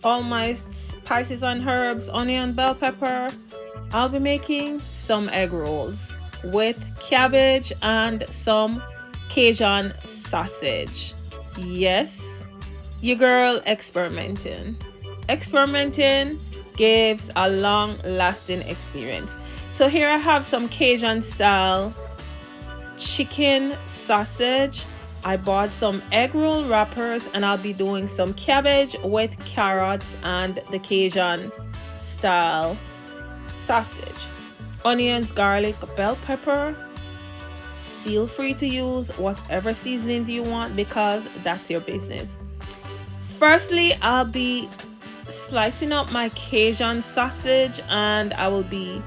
all my spices and herbs, onion, bell pepper, I'll be making some egg rolls with cabbage and some Cajun sausage. Yes, your girl experimenting. Experimenting gives a long lasting experience. So here I have some Cajun style chicken sausage. I bought some egg roll wrappers and I'll be doing some cabbage with carrots and the Cajun style sausage. Onions, garlic, bell pepper. Feel free to use whatever seasonings you want because that's your business. Firstly, I'll be slicing up my Cajun sausage and I will be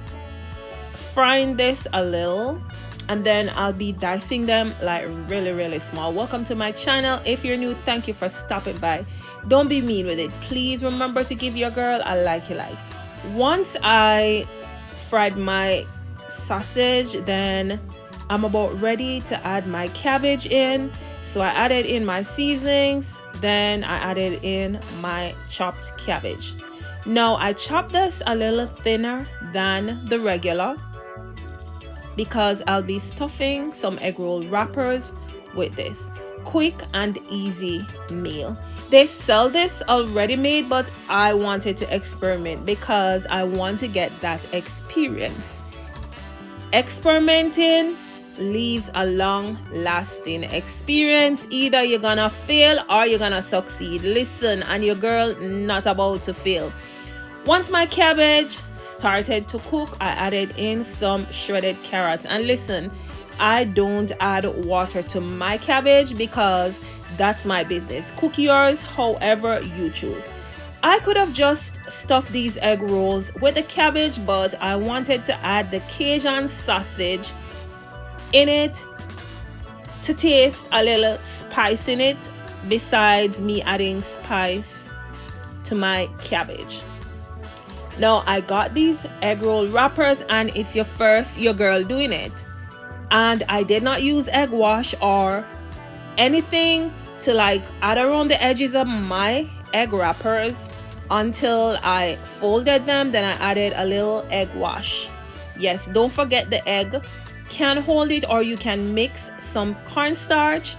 frying this a little, and then I'll be dicing them like really small. Welcome to my channel. If you're new, thank you for stopping by. Don't be mean with it. Please remember to give your girl a like. Once I fried my sausage, then I'm about ready to add my cabbage in. So I added in my seasonings, then I added in my chopped cabbage. Now I chopped this a little thinner than the regular because I'll be stuffing some egg roll wrappers with this. Quick and easy meal. They sell this already made, but I wanted to experiment because I want to get that experience. Experimenting leaves a long lasting experience. Either you're gonna fail or you're gonna succeed. Listen, and your girl not about to fail. Once my cabbage started to cook, I added in some shredded carrots. And listen, I don't add water to my cabbage because that's my business. Cook yours however you choose. I could have just stuffed these egg rolls with the cabbage, but I wanted to add the Cajun sausage in it to taste a little spice in it, besides me adding spice to my cabbage. Now I got these egg roll wrappers and it's your girl doing it. And I did not use egg wash or anything to like add around the edges of my egg wrappers until I folded them. Then I added a little egg wash. Yes, don't forget the egg can hold it, or you can mix some cornstarch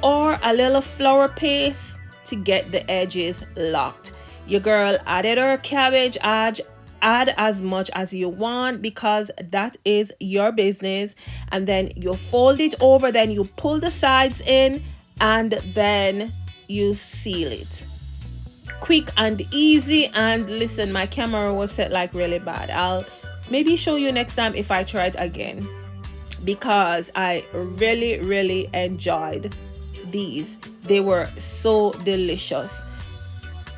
or a little flour paste to get the edges locked. Your girl added her cabbage. Add as much as you want because that is your business. And then you fold it over, then you pull the sides in, and then you seal it. Quick and easy. And listen, my camera was set like really bad. I'll maybe show you next time if I try it again, because I really enjoyed these. They were so delicious.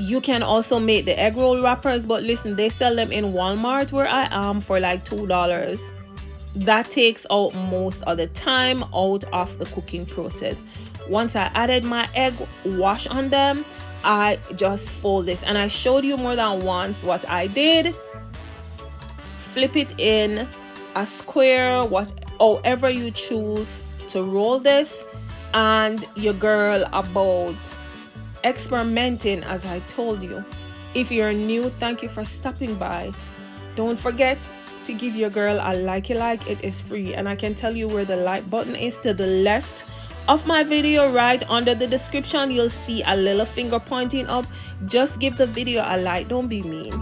You can also make the egg roll wrappers, but listen, they sell them in Walmart where I am for like $2. That takes out most of the time out of the cooking process. Once I added my egg wash on them, I just fold this, and I showed you more than once what I did. Flip it in a square, however you choose to roll this, and your girl about experimenting, as I told you. If you're new, thank you for stopping by. Don't forget to give your girl a like. It is free, and I can tell you where the like button is. To the left of my video, right under the description, you'll see a little finger pointing up. Just give the video a like. Don't be mean.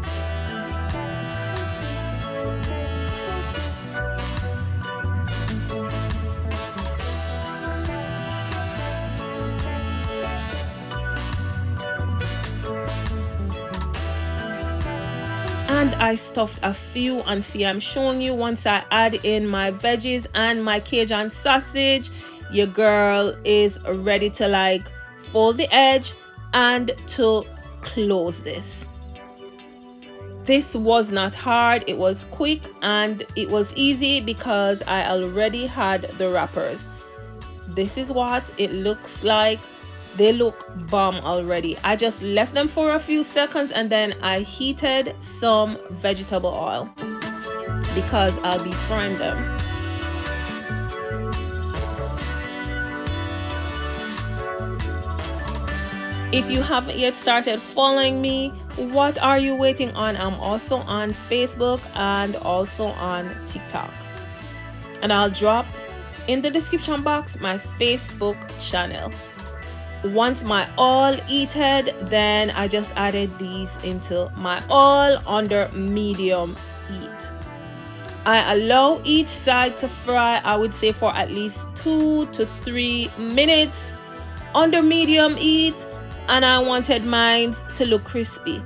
And I stuffed a few, and see, I'm showing you once I add in my veggies and my Cajun sausage, your girl is ready to like fold the edge and to close this. This was not hard, it was quick and it was easy because I already had the wrappers. This is what it looks like. They look bomb already. I just left them for a few seconds and then I heated some vegetable oil because I'll be frying them. If you haven't yet started following me, what are you waiting on? I'm also on Facebook and also on TikTok. And I'll drop in the description box my Facebook channel. Once my all heated, then I just added these into my all under medium heat. I allow each side to fry, I would say, for at least 2 to 3 minutes under medium heat, and I wanted mine to look crispy.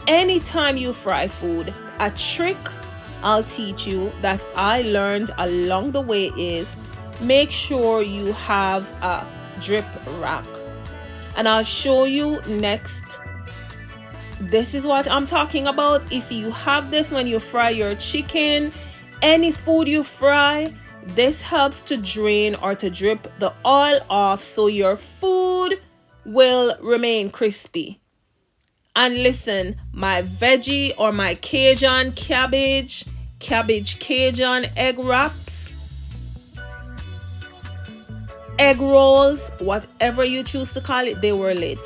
Anytime you fry food, a trick I'll teach you that I learned along the way is make sure you have a drip rack. And I'll show you next. This is what I'm talking about. If you have this when you fry your chicken, any food you fry, this helps to drain or to drip the oil off so your food will remain crispy. And listen, my veggie or my Cajun cabbage Cajun egg wraps, egg rolls, whatever you choose to call it, they were lit.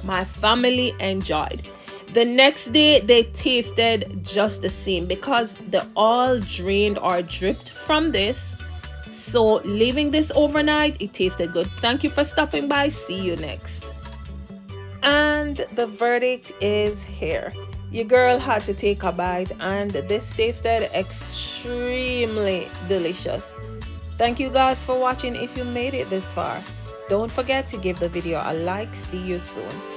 My family enjoyed. The next day they tasted just the same because the oil drained or dripped from this. So leaving this overnight, it tasted good. Thank you for stopping by. See you next. And the verdict is here. Your girl had to take a bite and this tasted extremely delicious. Thank you guys for watching. If you made it this far, don't forget to give the video a like. See you soon.